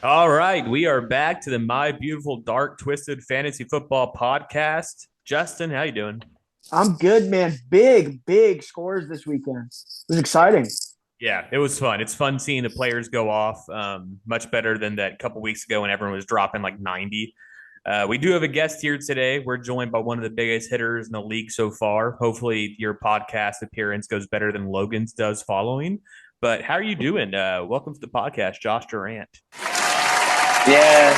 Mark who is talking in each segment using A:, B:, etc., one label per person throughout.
A: All right, we are back to the My Beautiful Dark Twisted Fantasy Football Podcast. Justin, how you doing?
B: I'm good, man. Big scores this weekend. It was exciting.
A: Yeah, it was fun. It's fun seeing the players go off. Much better than that couple weeks ago when everyone was dropping like 90. We do have a guest here today. We're joined by one of the biggest hitters in the league so far. Hopefully, your podcast appearance goes better than Logan's does following. But how are you doing? Welcome to the podcast, Josh Durant.
C: Yeah,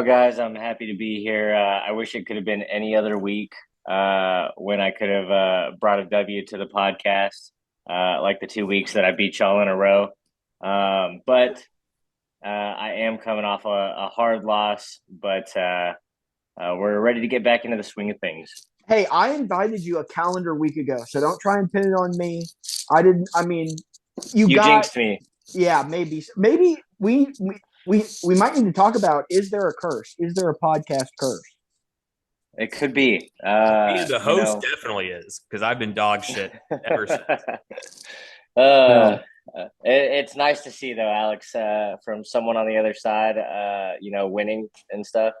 C: guys, I'm happy to be here. I wish it could have been any other week when I could have brought a W to the podcast, like the 2 weeks that I beat y'all in a row. But I am coming off a hard loss, but we're ready to get back into the swing of things.
B: Hey, I invited you a calendar week ago, so don't try and pin it on me. I didn't. I mean,
C: You
B: got.
C: jinxed me.
B: Yeah, maybe we might need to talk about: is there a curse? Is there a podcast curse?
C: It could be.
A: Me, the host, definitely is because I've been dog shit ever since.
B: No.
C: It's nice to see though, Alex, from someone on the other side, winning and stuff.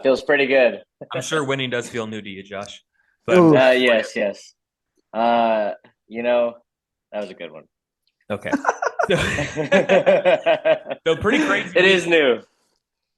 C: Feels pretty good.
A: I'm sure winning does feel new to you, Josh.
B: Ooh.
A: But
C: Yes. That was a good one.
A: okay. So pretty crazy.
C: It is new.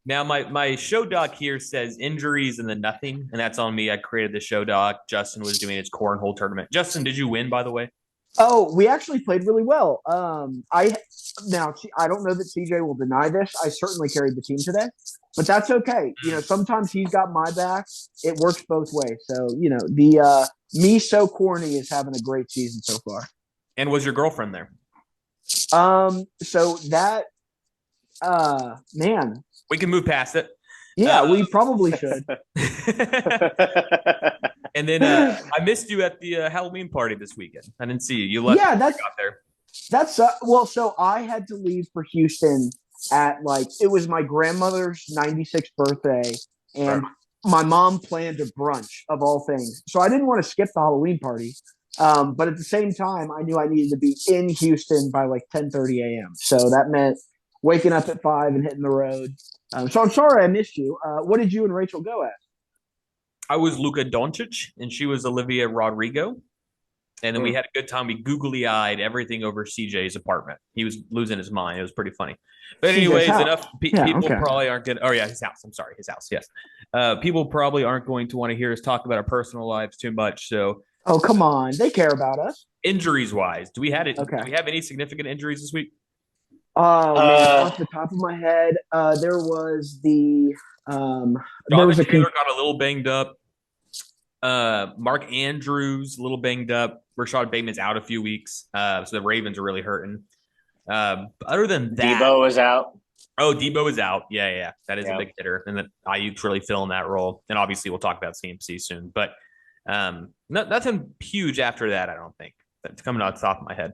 A: Now my show doc here says injuries and then nothing, and that's on me. I created the show doc. Justin was doing his cornhole tournament. Justin, did you win, by the way?
B: Oh, we actually played really well. I don't know that CJ will deny this. I certainly carried the team today, but that's okay. Sometimes he's got my back. It works both ways. So the me so corny is having a great season so far.
A: And was your girlfriend there?
B: So that man,
A: we can move past it.
B: Yeah, we probably should.
A: And then I missed you at the Halloween party this weekend. I didn't see you. You left.
B: Yeah,
A: got there.
B: That's well. So I had to leave for Houston at it was my grandmother's 96th birthday, and my mom planned a brunch of all things. So I didn't want to skip the Halloween party, but at the same time, I knew I needed to be in Houston by 10:30 a.m. So that meant waking up at 5 and hitting the road. So I'm sorry I missed you. What did you and Rachel go at?
A: I was Luka Doncic, and she was Olivia Rodrigo. And then we had a good time. We googly-eyed everything over CJ's apartment. He was losing his mind. It was pretty funny. But anyways, enough people probably aren't going to – oh, yeah, his house. I'm sorry, his house, yes. People probably aren't going to want to hear us talk about our personal lives too much. So,
B: oh, come on. They care about us.
A: Injuries-wise, do we have any significant injuries this week?
B: Oh, man, off the top of my head, there was the
A: Jonathan Taylor got a little banged up. Mark Andrews a little banged up. Rashad Bateman's out a few weeks, so the Ravens are really hurting. Other than that,
C: Debo was out.
A: Oh, Debo is out. Yeah, that is a big hitter, and then Ayuk's really filling that role. And obviously, we'll talk about CMC soon, but nothing huge after that. I don't think that's coming off the top of my head.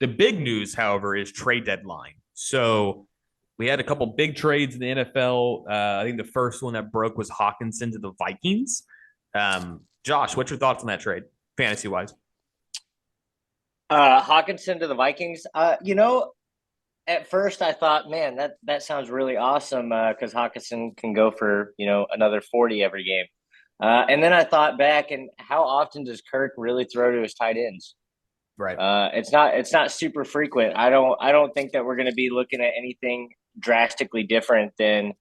A: The big news, however, is trade deadline. So we had a couple big trades in the NFL. I think the first one that broke was Hawkinson to the Vikings. Josh, what's your thoughts on that trade, fantasy-wise?
C: Hawkinson to the Vikings. At first I thought, man, that sounds really awesome because Hawkinson can go for, another 40 every game. And then I thought back, and how often does Kirk really throw to his tight ends?
A: Right.
C: It's not super frequent. I don't think that we're going to be looking at anything drastically different than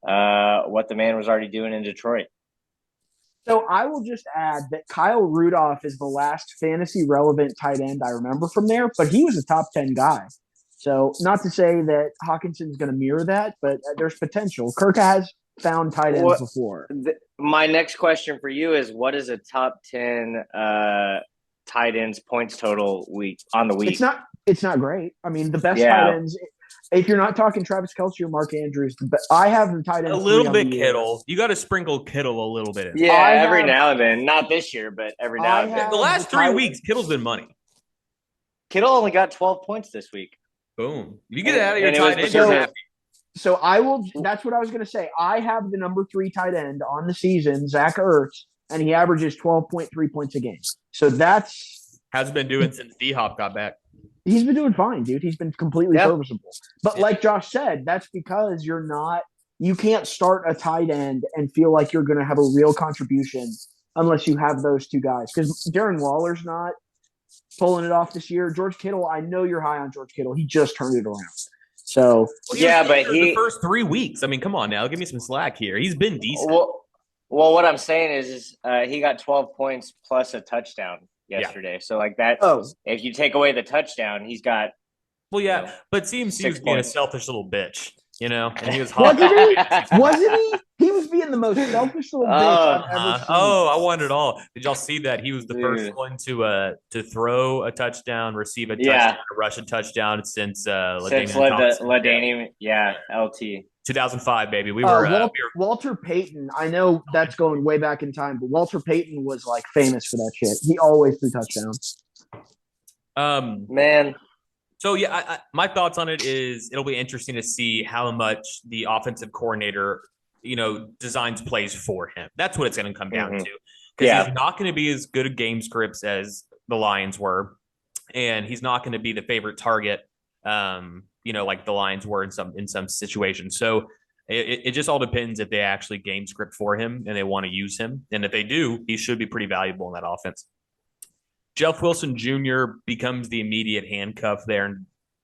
C: what the man was already doing in Detroit.
B: So I will just add that Kyle Rudolph is the last fantasy relevant tight end I remember from there, but he was a top 10 guy. So not to say that Hawkinson's going to mirror that, but there's potential. Kirk has found tight ends before.
C: My next question for you is, what is a top 10 tight ends points total week on the week?
B: It's not great. I mean, the best tight ends, if you're not talking Travis Kelce or Mark Andrews, I have the tight ends.
A: A little bit Kittle. You got to sprinkle Kittle a little bit.
C: Every now and then. Not this year, but every now and then.
A: The last 3 weeks, Kittle's been money.
C: Kittle only got 12 points this week.
A: Boom. You get it out of your tight end, you're happy.
B: So that's what I was going to say. I have the number 3 tight end on the season, Zach Ertz, and he averages 12.3 points a game. So that's
A: has been doing since D-Hop got back.
B: He's been doing fine, dude. He's been completely
C: Yeah.
B: serviceable. But like Josh said, that's because you can't start a tight end and feel like you're going to have a real contribution unless you have those two guys. Because Darren Waller's not pulling it off this year. George Kittle, I know you're high on George Kittle. He just turned it around. So
C: yeah, but
A: the first 3 weeks. I mean, come on now, give me some slack here. He's been decent.
C: Well, what I'm saying is he got 12 points plus a touchdown yesterday. So like that, if you take away the touchdown, he's got.
A: Well, yeah, but CMC was being a selfish little bitch, and he was
B: hot. Wasn't he? He was being the most selfish little bitch I've ever seen.
A: I won it all. Did y'all see that? He was the first one to throw a touchdown, receive a touchdown, rush a touchdown since
C: LaDainian, LT.
A: 2005, baby. We were
B: Walter Payton. I know that's going way back in time, but Walter Payton was like famous for that shit. He always threw touchdowns.
C: Man.
A: So yeah, my thoughts on it is it'll be interesting to see how much the offensive coordinator, designs plays for him. That's what it's going to come down to, because he's not going to be as good at game scripts as the Lions were, and he's not going to be the favorite target. Like the Lions were in some situations. So it just all depends if they actually game script for him and they want to use him. And if they do, he should be pretty valuable in that offense. Jeff Wilson Jr. becomes the immediate handcuff there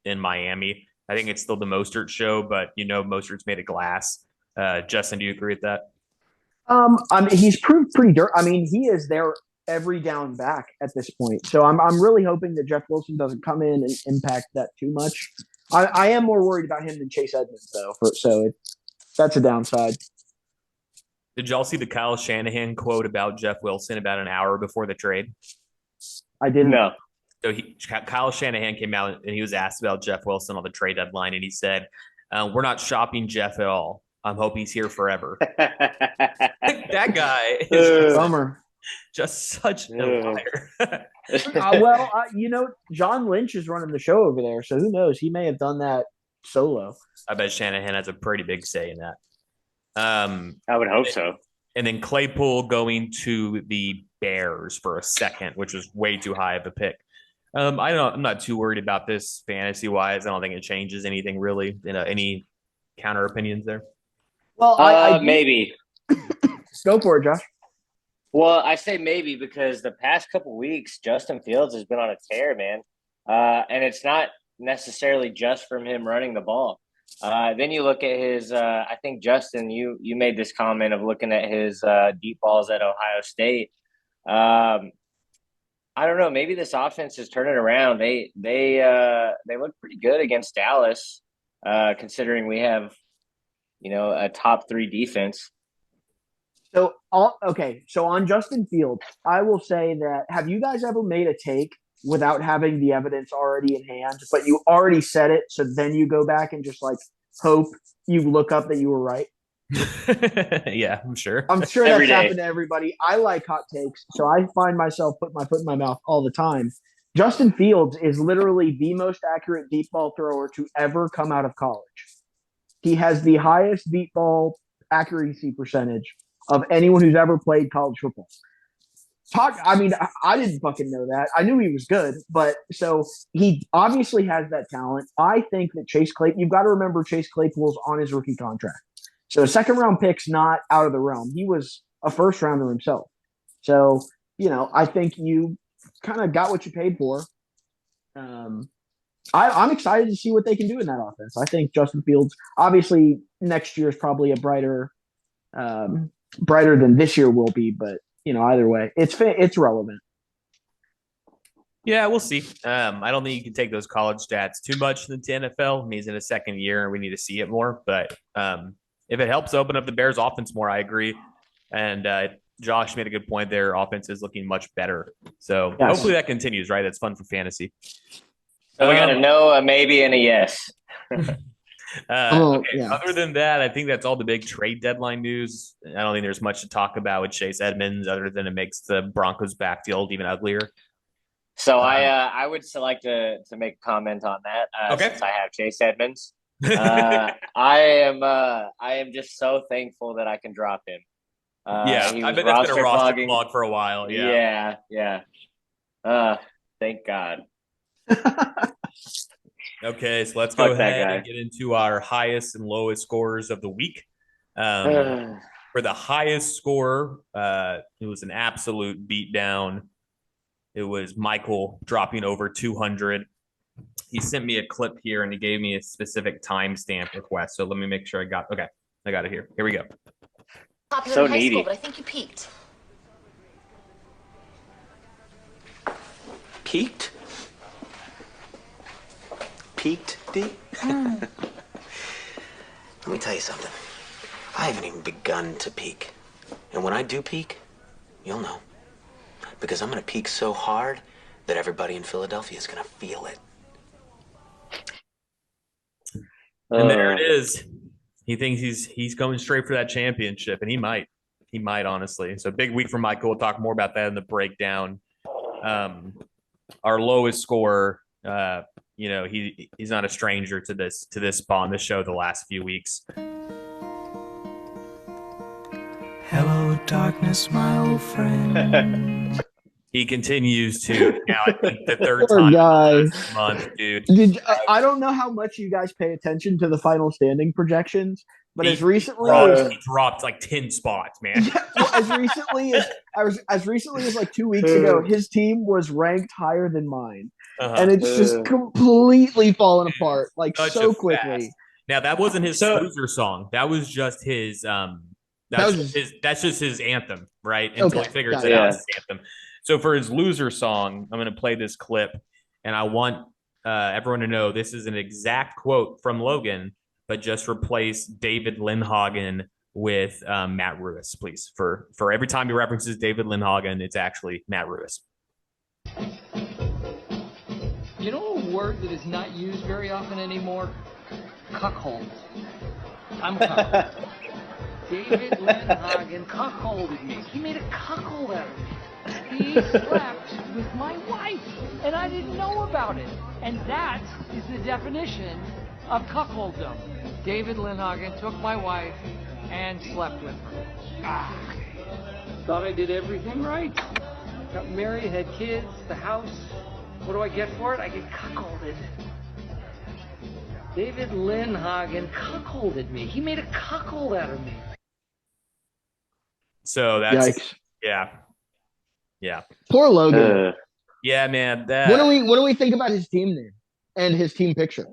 A: in Miami. I think it's still the Mostert show, but Mostert's made of glass. Justin, do you agree with that?
B: He's proved pretty dirt. I mean, he is their every down back at this point. So I'm really hoping that Jeff Wilson doesn't come in and impact that too much. I am more worried about him than Chase Edmonds, though. So that's a downside.
A: Did y'all see the Kyle Shanahan quote about Jeff Wilson about an hour before the trade?
B: I didn't.
C: No.
A: So Kyle Shanahan came out and he was asked about Jeff Wilson on the trade deadline, and he said, "We're not shopping Jeff at all. I'm hoping he's here forever." That guy is
B: bummer.
A: Just such a liar.
B: John Lynch is running the show over there, so who knows? He may have done that solo.
A: I bet Shanahan has a pretty big say in that.
C: I would hope so.
A: And then Claypool going to the Bears for a second, which was way too high of a pick. I'm not too worried about this fantasy wise. I don't think it changes anything really. Any counter opinions there?
B: Well, I
C: maybe.
B: Go for it, Josh.
C: Well, I say maybe because the past couple weeks, Justin Fields has been on a tear, man. And it's not necessarily just from him running the ball. Then you look at his I think, Justin, you made this comment of looking at his deep balls at Ohio State. I don't know. Maybe this offense is turning around. They look pretty good against Dallas, considering we have, a top 3 defense.
B: So on Justin Fields, I will say that, have you guys ever made a take without having the evidence already in hand, but you already said it, so then you go back and just like hope you look up that you were right?
A: Yeah, I'm sure
B: that's happened to everybody. I like hot takes, so I find myself putting my foot in my mouth all the time. Justin Fields is literally the most accurate deep ball thrower to ever come out of college. He has the highest deep ball accuracy percentage of anyone who's ever played college football. I didn't fucking know that. I knew he was good, but so he obviously has that talent. I think that Chase Claypool, you've got to remember Chase Claypool's on his rookie contract. So a second round pick's not out of the realm. He was a first rounder himself. So, I think you kind of got what you paid for. I'm excited to see what they can do in that offense. I think Justin Fields, obviously next year is probably a brighter than this year will be, but either way, it's relevant.
A: Yeah, we'll see. I don't think you can take those college stats too much into NFL. I mean, he's in his second year, and we need to see it more. But if it helps open up the Bears' offense more, I agree. And Josh made a good point. Their offense is looking much better. So hopefully that continues, right? That's fun for fantasy.
C: So we got a no, a maybe, and a yes.
A: Okay. Other than that, I think that's all the big trade deadline news. I don't think there's much to talk about with Chase Edmonds other than it makes the Broncos backfield even uglier.
C: So I would like to make a comment on that since I have Chase Edmonds. I am just so thankful that I can drop him.
A: I bet that's been a roster clog for a while.
C: Yeah. Thank God.
A: Okay, so let's go
C: Fuck that
A: ahead
C: guy.
A: and get into our highest and lowest scores of the week. For the highest score, it was an absolute beatdown. It was Michael dropping over 200. He sent me a clip here and he gave me a specific timestamp request. So let me make sure I got it here. Here we go.
D: Popular
C: So
D: in high
C: needy.
D: school, but I think you peaked.
E: Peaked? Peaked, D? Let me tell you something. I haven't even begun to peak. And when I do peak, you'll know. Because I'm going to peak so hard that everybody in Philadelphia is going to feel it.
A: And there it is. He thinks he's going straight for that championship, and he might. He might, honestly. So big week for Michael. We'll talk more about that in the breakdown. Our lowest score, he's not a stranger to this spot on the show the last few weeks.
F: Hello, darkness, my old friend.
A: He continues to now. I think the third
B: Poor
A: time
B: guy.
A: this month, dude.
B: I don't know how much you guys pay attention to the final standing projections, but
A: He
B: as recently as
A: he dropped like 10 spots, man.
B: as recently as like 2 weeks ago, his team was ranked higher than mine, and it's just completely fallen apart like
A: Such
B: so
A: a
B: quickly.
A: fast. Now that wasn't his loser song. That was just his that's just his anthem, right? Until he figures it out, his anthem. So for his loser song, I'm going to play this clip, and I want everyone to know this is an exact quote from Logan, but just replace David Lindhagen with Matt Ruiz, please. For every time he references David Lindhagen, it's actually Matt Ruiz.
G: You know a word that is not used very often anymore? Cuckold. I'm a cuckold. David Lindhagen cuckolded me. He made a cuckold out of me. He slept with my wife, and I didn't know about it. And that is the definition of cuckolddom. David Lindhagen took my wife and slept with her. Thought I did everything right. Got married, had kids, the house. What do I get for it? I get cuckolded. David Lindhagen cuckolded me. He made a cuckold out of me.
A: So that's
B: Yikes.
A: Yeah.
B: Poor Logan.
A: Yeah, man.
B: What do we think about his team name and his team picture?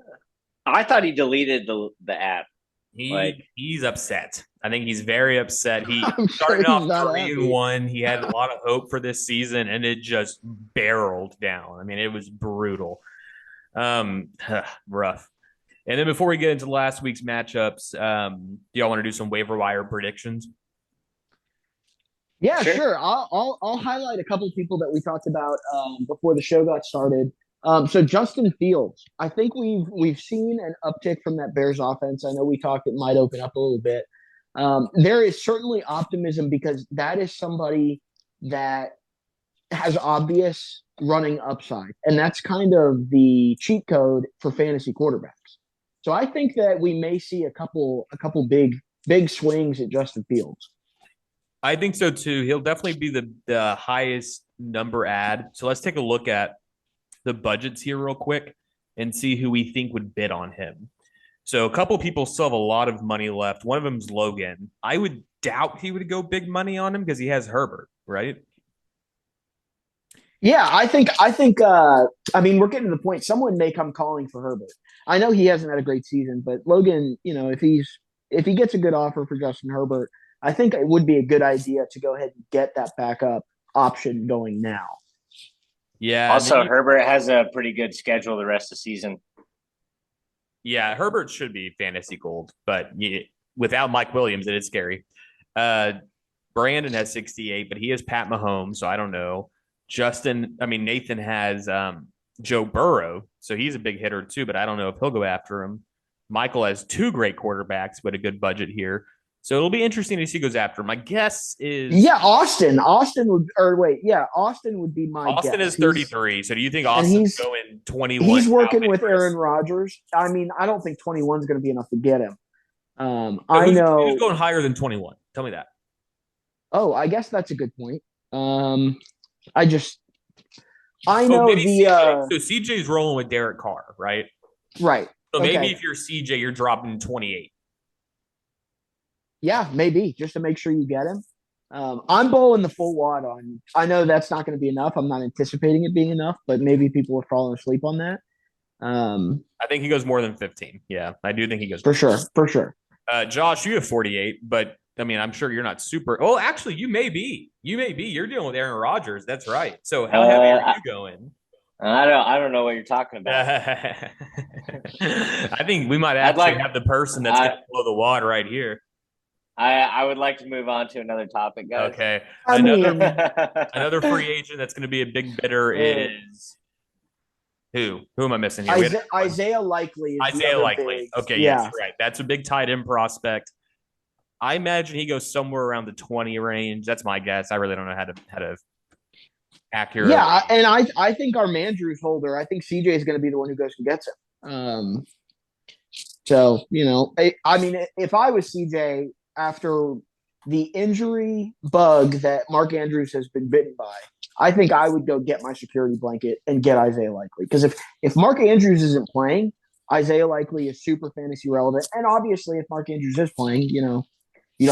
C: I thought he deleted the app.
A: He's upset. I think he's very upset. He
B: I'm
A: started
B: sure
A: off
B: he's not
A: 3-1. He had a lot of hope for this season, and it just barreled down. I mean, it was brutal. Rough. And then before we get into last week's matchups, do y'all want to do some waiver wire predictions?
B: Yeah, sure. I'll highlight a couple of people that we talked about before the show got started. So Justin Fields, I think we've seen an uptick from that Bears offense. I know we talked it might open up a little bit. There is certainly optimism because that is somebody that has obvious running upside, and that's kind of the cheat code for fantasy quarterbacks. So I think that we may see a couple big swings at Justin Fields.
A: I think so too. He'll definitely be the highest number ad. So let's take a look at the budgets here real quick and see who we think would bid on him. So a couple people still have a lot of money left. One of them is Logan. I would doubt he would go big money on him because he has Herbert, right?
B: Yeah, I think I mean, we're getting to the point someone may come calling for Herbert. I know he hasn't had a great season, but Logan, if he gets a good offer for Justin Herbert, I think it would be a good idea to go ahead and get that backup option going now.
A: Yeah.
C: Also, Herbert has a pretty good schedule the rest of the season.
A: Yeah, Herbert should be fantasy gold, but without Mike Williams, it is scary. Brandon has 68, but he has Pat Mahomes, so I don't know. Nathan has Joe Burrow, so he's a big hitter too, but I don't know if he'll go after him. Michael has two great quarterbacks with a good budget here. So it'll be interesting to see who goes after him. My guess is
B: Austin would be my
A: Austin
B: guess.
A: is 33. So do you think Austin's going 21?
B: He's working with Aaron Rodgers. I mean, I don't think 21 is going to be enough to get him. I know
A: who's going higher than 21. Tell me that.
B: Oh, I guess that's a good point. I
A: Oh,
B: know
A: maybe
B: the
A: CJ. So CJ's rolling with Derek Carr, right?
B: right.
A: So maybe
B: Okay.
A: if you're CJ, you're dropping 28.
B: Yeah, maybe just to make sure you get him. I'm bowling the full wad on. I know that's not going to be enough. I'm not anticipating it being enough, but maybe people are falling asleep on that.
A: I think he goes more than 15. Yeah, I do think he goes
B: For sure, for sure.
A: Josh, you have 48, but I mean, I'm sure you're not super. Oh, actually, you may be. You may be. You're dealing with Aaron Rodgers. That's right. So how heavy are you going?
C: I don't know what you're talking about.
A: I think we might
C: I'd
A: actually
C: like
A: have the person that's going to blow the wad right here.
C: I would like to move on to another topic, guys.
A: Okay.
B: I mean,
A: Another free agent that's going to be a big bidder is who? Who am I missing here?
B: Isaiah Likely is the
A: Isaiah
B: other
A: Likely.
B: big.
A: Okay,
B: Yeah.
A: yes, right. That's a big tight end prospect. I imagine he goes somewhere around the 20 range. That's my guess. I really don't know how to accurate.
B: Yeah, and I think our Mandrews holder. I think CJ is going to be the one who goes and gets him. So I mean, if I was CJ after the injury bug that Mark Andrews has been bitten by, I think I would go get my security blanket and get Isaiah Likely, because if Mark Andrews isn't playing, Isaiah Likely is super fantasy relevant, and obviously if Mark Andrews is playing, you don't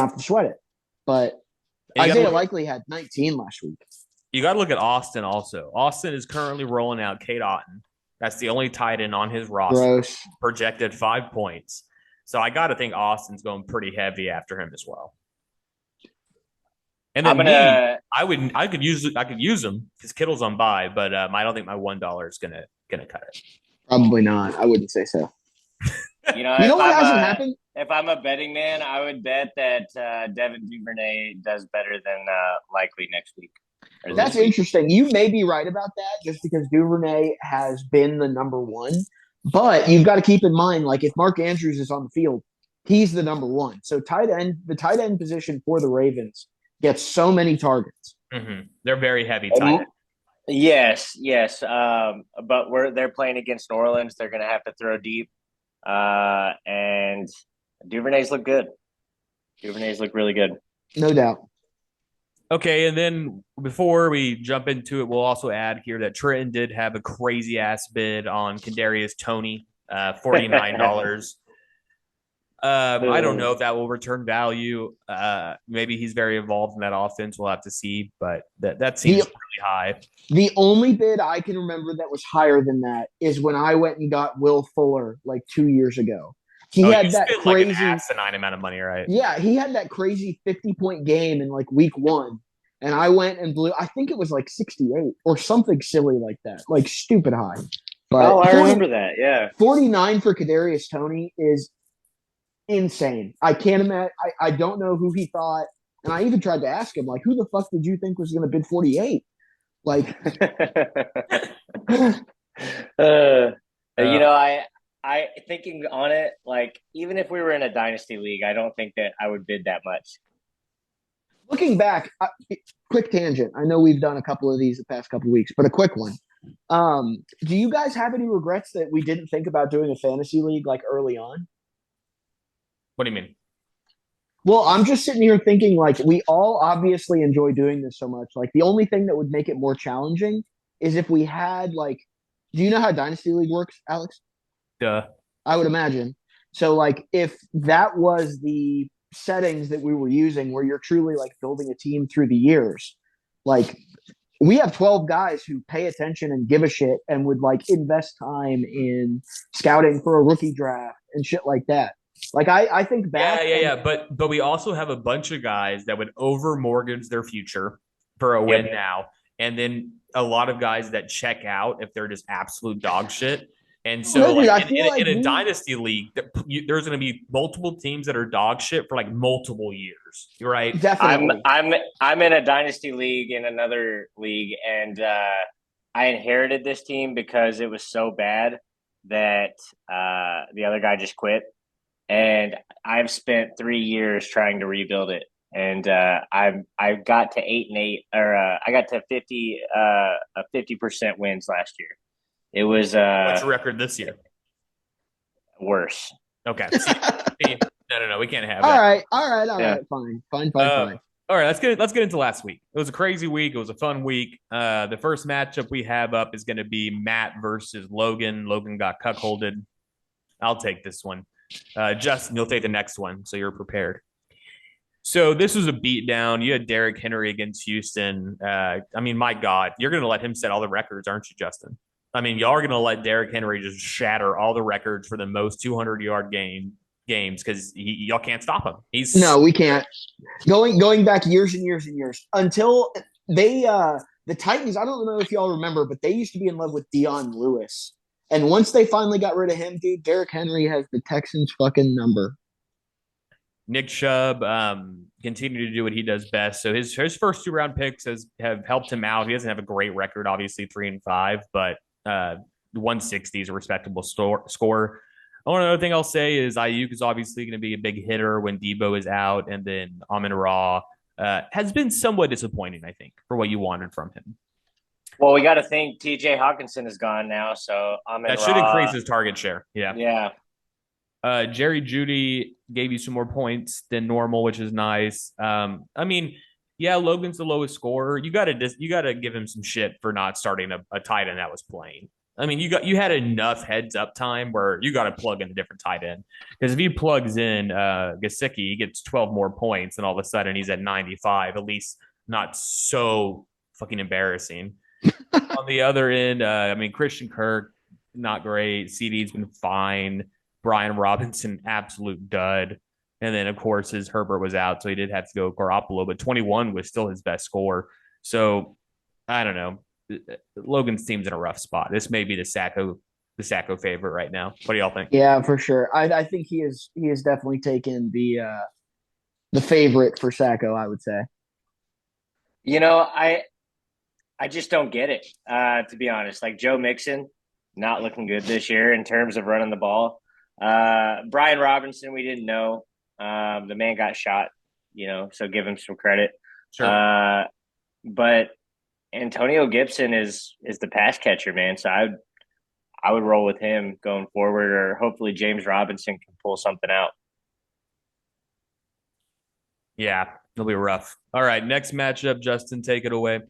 B: have to sweat it. But Isaiah Likely had 19 last week.
A: You got to look at Austin also. Austin is currently rolling out Kate Otten. That's the only tight end on his roster.
B: Gross.
A: Projected 5 points. So I got to think Austin's going pretty heavy after him as well. And then I could use him because Kittle's on bye, but I don't think my $1 is gonna cut it.
B: Probably not. I wouldn't say so.
C: You know
B: what hasn't happened?
C: If I'm a betting man, I would bet that Devin Duvernay does better than Likely next week.
B: That's interesting. You may be right about that, just because Duvernay has been the number one. But you've got to keep in mind, like, if Mark Andrews is on the field, he's the number one. So the tight end position for the Ravens gets so many targets.
A: Mm-hmm. They're very heavy tight end.
C: Yes. But they're playing against New Orleans. They're going to have to throw deep. And Duvernay's look good. Duvernay's look really good.
B: No doubt.
A: Okay, and then before we jump into it, we'll also add here that Trenton did have a crazy ass bid on Kadarius Toney, $49. I don't know if that will return value. Maybe he's very involved in that offense. We'll have to see, but that seems really high.
B: The only bid I can remember that was higher than that is when I went and got Will Fuller like 2 years ago. He had that crazy,
A: like an asinine amount of money, right?
B: Yeah, he had that crazy 50-point game in like week 1, and I went and blew. I think it was like 68 or something silly like that, like stupid high. But
C: I remember that. Yeah,
B: 49 for Kadarius Toney is insane. I can't imagine. I don't know who he thought, and I even tried to ask him, like, who the fuck did you think was going to bid 48? Like,
C: I thinking on it, like, even if we were in a dynasty league, I don't think that I would bid that much.
B: Looking back, quick tangent. I know we've done a couple of these the past couple of weeks, but a quick one. Do you guys have any regrets that we didn't think about doing a fantasy league like early on?
A: What do you mean?
B: Well, I'm just sitting here thinking, like, we all obviously enjoy doing this so much. Like, the only thing that would make it more challenging is if we had, like, do you know how Dynasty League works, Alex?
A: Duh.
B: I would imagine. So, like, if that was the settings that we were using, where you're truly, like, building a team through the years, like, we have 12 guys who pay attention and give a shit and would, like, invest time in scouting for a rookie draft and shit like that. Like, I think back.
A: Yeah. But we also have a bunch of guys that would over mortgage their future for a win now. And then a lot of guys that check out if they're just absolute dog shit. And so in a dynasty league, there's going to be multiple teams that are dog shit for like multiple years. Right?
B: Definitely.
C: I'm in a dynasty league in another league, and I inherited this team because it was so bad that the other guy just quit. And I've spent 3 years trying to rebuild it, and I got to 8-8, or I got to 50% wins last year. It was
A: what's your record this year?
C: Worse.
A: Okay. No, we can't have
B: all
A: that.
B: right. Fine.
A: All right, let's get into last week. It was a crazy week. It was a fun week. The first matchup we have up is going to be Matt versus Logan. Logan got cuckolded. I'll take this one. Justin, you'll take the next one, so you're prepared. So this was a beatdown. You had Derrick Henry against Houston. I mean, my God, you're going to let him set all the records, aren't you, Justin? I mean, y'all are going to let Derrick Henry just shatter all the records for the most 200-yard games because y'all can't stop him.
B: No, we can't. Going back years and years and years until they the Titans. I don't know if y'all remember, but they used to be in love with Dion Lewis, and once they finally got rid of him, dude, Derrick Henry has the Texans' fucking number.
A: Nick Chubb continue to do what he does best. So his first 2-round picks have helped him out. He doesn't have a great record, obviously 3-5, but 160 is a respectable score. Another thing I'll say is Ayuk is obviously going to be a big hitter when Debo is out, and then Amon-Ra has been somewhat disappointing, I think, for what you wanted from him.
C: Well, we got to think T.J. Hawkinson is gone now, so
A: that should increase his target share.
C: Yeah.
A: Jerry Jeudy gave you some more points than normal, which is nice. I mean, yeah, Logan's the lowest scorer. You got to give him some shit for not starting a tight end that was playing. I mean, you had enough heads up time where you got to plug in a different tight end, because if he plugs in Gesicki, he gets 12 more points, and all of a sudden he's at 95. At least not so fucking embarrassing. On the other end, I mean, Christian Kirk, not great. CD's been fine. Brian Robinson, absolute dud. And then, of course, his Herbert was out, so he did have to go Garoppolo, but 21 was still his best score. So, I don't know. Logan's team's in a rough spot. This may be the Sacco favorite right now. What do y'all think?
B: Yeah, for sure. I think he is definitely taken the favorite for Sacco, I would say.
C: You know, I just don't get it, to be honest. Like, Joe Mixon, not looking good this year in terms of running the ball. Brian Robinson, we didn't know. The man got shot, so give him some credit.
A: Sure.
C: But Antonio Gibson is the pass catcher, man. So I would roll with him going forward, or hopefully James Robinson can pull something out.
A: Yeah, it'll be rough. All right, next matchup, Justin, take it away.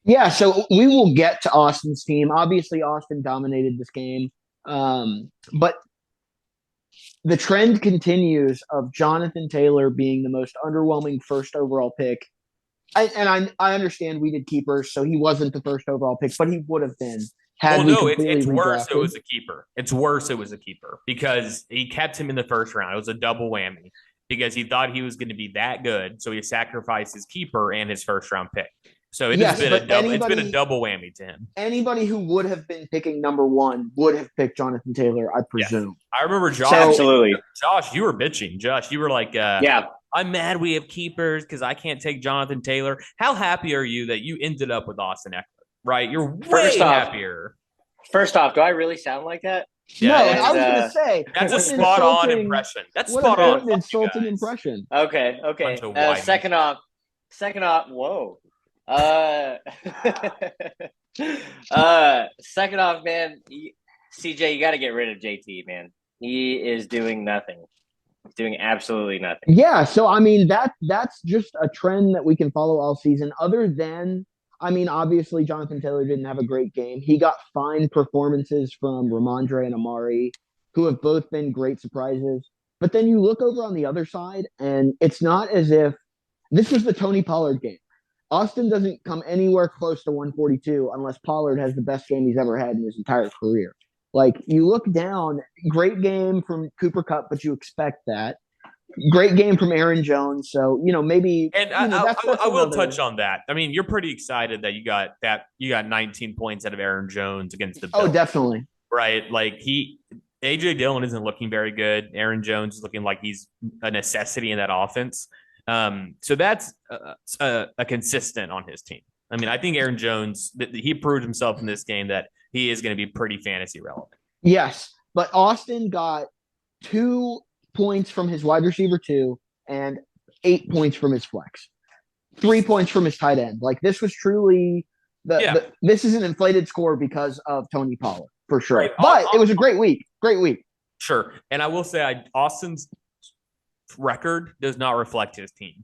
B: Yeah, so we will get to Austin's team. Obviously, Austin dominated this game. But the trend continues of Jonathan Taylor being the most underwhelming first overall pick. I understand we did keepers, so he wasn't the first overall pick, but he would have been.
A: It's worse. It was a keeper. It's worse. It was a keeper because he kept him in the first round. It was a double whammy because he thought he was going to be that good, so he sacrificed his keeper and his first round pick. So it's been a double whammy to him.
B: Anybody who would have been picking number one would have picked Jonathan Taylor, I presume.
A: Yes. I remember Josh.
C: Absolutely.
A: Josh, you were bitching. Josh, you were like,
C: yeah.
A: I'm mad we have keepers because I can't take Jonathan Taylor. How happy are you that you ended up with Austin Eckler? Right? You're way happier.
C: First off, do I really sound like that?
B: Yeah, no, I was going to say.
A: That's a spot-on impression. That's spot-on.
B: An insulting impression.
C: Okay. Second off, whoa. Second off, man, CJ, you got to get rid of JT, man. He is doing nothing. He's doing absolutely nothing.
B: Yeah, so I mean that's just a trend that we can follow all season. Other than, I mean, obviously Jonathan Taylor didn't have a great game. He got fine performances from Ramondre and Amari, who have both been great surprises. But then you look over on the other side, and it's not as if this was the Tony Pollard game. Austin doesn't come anywhere close to 142 unless Pollard has the best game he's ever had in his entire career. Like, you look down, great game from Cooper Kupp, but you expect that. Great game from Aaron Jones. So, maybe.
A: And I will touch on that. I mean, you're pretty excited that you got 19 points out of Aaron Jones against the Bills.
B: Oh, definitely.
A: Right. Like, AJ Dillon isn't looking very good. Aaron Jones is looking like he's a necessity in that offense. So that's a consistent on his team. I mean, I think Aaron Jones, he proved himself in this game that he is going to be pretty fantasy relevant.
B: Yes, but Austin got 2 points from his wide receiver 2 and 8 points from his flex. 3 points from his tight end. Like, this was truly this is an inflated score because of Tony Pollard, for sure. Right. But it was a great week. Great week.
A: Sure. And I will say Austin's record does not reflect his team.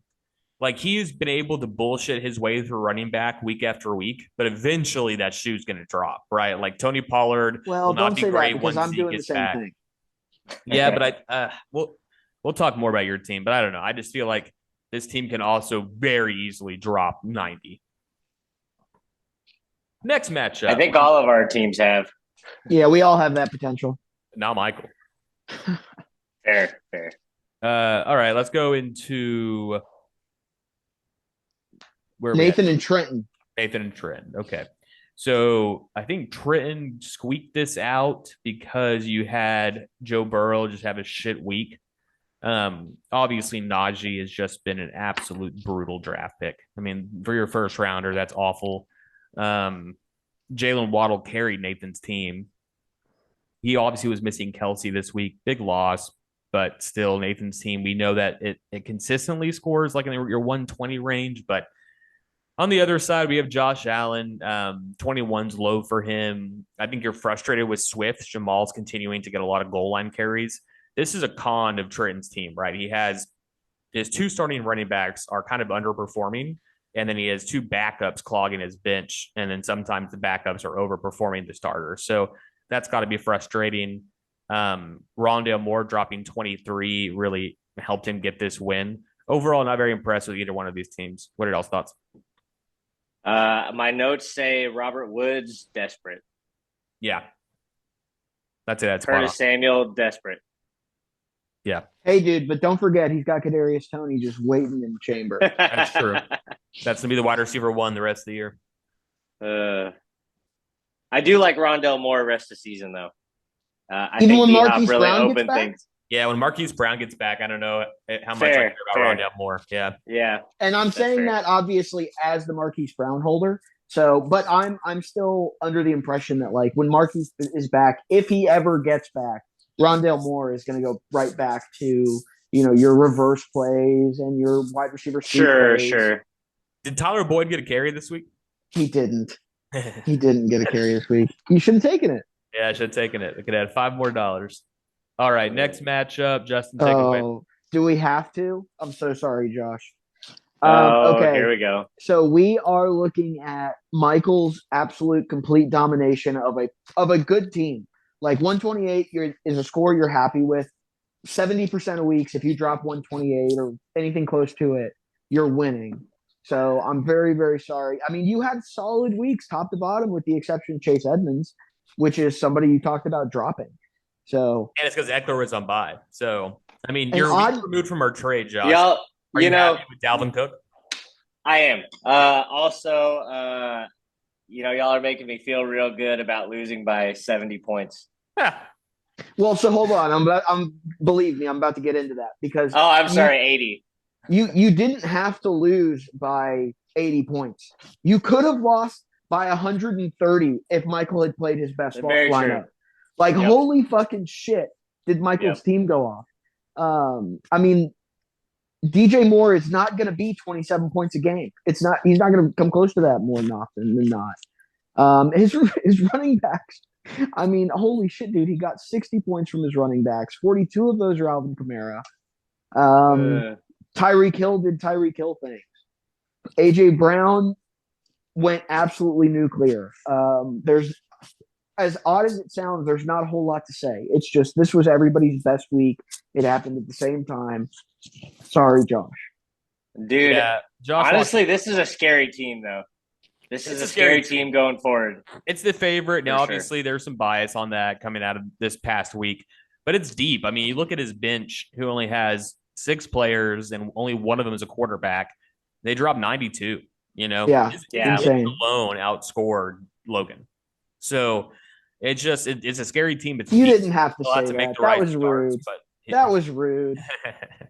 A: like he's been able to bullshit his way through running back week after week, but eventually that shoe's going to drop, right? Like Tony Pollard
B: Well,
A: will not
B: don't
A: be
B: say that
A: great
B: because
A: once
B: I'm
A: he
B: doing the
A: gets
B: same
A: back.
B: thing.
A: Yeah, but we'll talk more about your team, but I don't know. I just feel like this team can also very easily drop 90. Next matchup.
C: I think all of our teams have.
B: Yeah, we all have that potential.
A: Now Michael.
C: Fair.
A: All right, let's go into where
B: Nathan and Trenton.
A: Nathan and Trenton. Okay. So I think Trenton squeaked this out because you had Joe Burrow just have a shit week. Obviously Najee has just been an absolute brutal draft pick. I mean, for your first rounder, that's awful. Jalen Waddle carried Nathan's team. He obviously was missing Kelsey this week. Big loss, but still Nathan's team. We know that it consistently scores like in your 120 range, but on the other side, we have Josh Allen. 21's low for him. I think you're frustrated with Swift. Jamal's continuing to get a lot of goal line carries. This is a con of Trenton's team, right? He has his 2 starting running backs are kind of underperforming, and then he has 2 backups clogging his bench, and then sometimes the backups are overperforming the starters. So that's got to be frustrating. Rondale Moore dropping 23 really helped him get this win. Overall, not very impressed with either one of these teams. What are y'all's thoughts?
C: My notes say Robert Woods, desperate.
A: Yeah. That's it. That's
C: Curtis Samuel, desperate.
A: Yeah.
B: Hey, dude, but don't forget he's got Kadarius Toney just waiting in the chamber.
A: That's true. That's going to be the wide receiver 1 the rest of the year.
C: I do like Rondale Moore rest of the season, though. I
B: Even
C: think
B: when
C: D-Hop
B: Marquise
C: really
B: Brown gets
C: opened
B: back?
C: things.
A: Yeah, when Marquise Brown gets back, I don't know how much I care about Rondale Moore. Yeah.
C: Yeah.
B: And I'm saying
C: fair.
B: that obviously as the Marquise Brown holder. So, but I'm still under the impression that like when Marquise is back, if he ever gets back, Rondale Moore is going to go right back to, your reverse plays and your wide receiver.
C: Sure.
A: Did Tyler Boyd get a carry this week?
B: He didn't. He didn't get a carry this week. You should have taken it.
A: Yeah, I should have taken it. I could add $5 more. All right, next matchup. Justin, take it away.
B: Do we have to? I'm so sorry, Josh.
C: Okay. Here we go.
B: So we are looking at Michael's absolute complete domination of a good team. Like 128 is a score you're happy with. 70% of weeks, if you drop 128 or anything close to it, you're winning. So I'm very, very sorry. I mean, you had solid weeks top to bottom with the exception of Chase Edmonds, which is somebody you talked about dropping. So
A: and it's because Eckler was on bye. So I mean, you're a week removed from our trade, Josh.
C: Y'all,
A: are you happy with Dalvin Cook?
C: I am. Also, y'all are making me feel real good about losing by 70 points.
B: Well, so hold on. Believe me, I'm about to get into that because.
C: Oh, I'm sorry, 80.
B: You didn't have to lose by 80 points. You could have lost by 130 if Michael had played his best lineup. True. Like, holy fucking shit, did Michael's team go off? I mean, DJ Moore is not going to be 27 points a game. He's not going to come close to that more often than not. His running backs. I mean, holy shit, dude. He got 60 points from his running backs. 42 of those are Alvin Kamara. Tyreek Hill did Tyreek Hill things. AJ Brown went absolutely nuclear. There's, as odd as it sounds, there's not a whole lot to say. It's just this was everybody's best week. It happened at the same time. Sorry, Josh.
C: Dude, Josh, honestly, this is a scary team, though. This is a scary team going forward.
A: It's the favorite. Now, obviously, there's some bias on that coming out of this past week, but it's deep. I mean, you look at his bench, who only has 6 players, and only one of them is a quarterback. They dropped 92. His alone outscored Logan. So it's a scary team.
B: You didn't have to say that. That was rude. That was rude.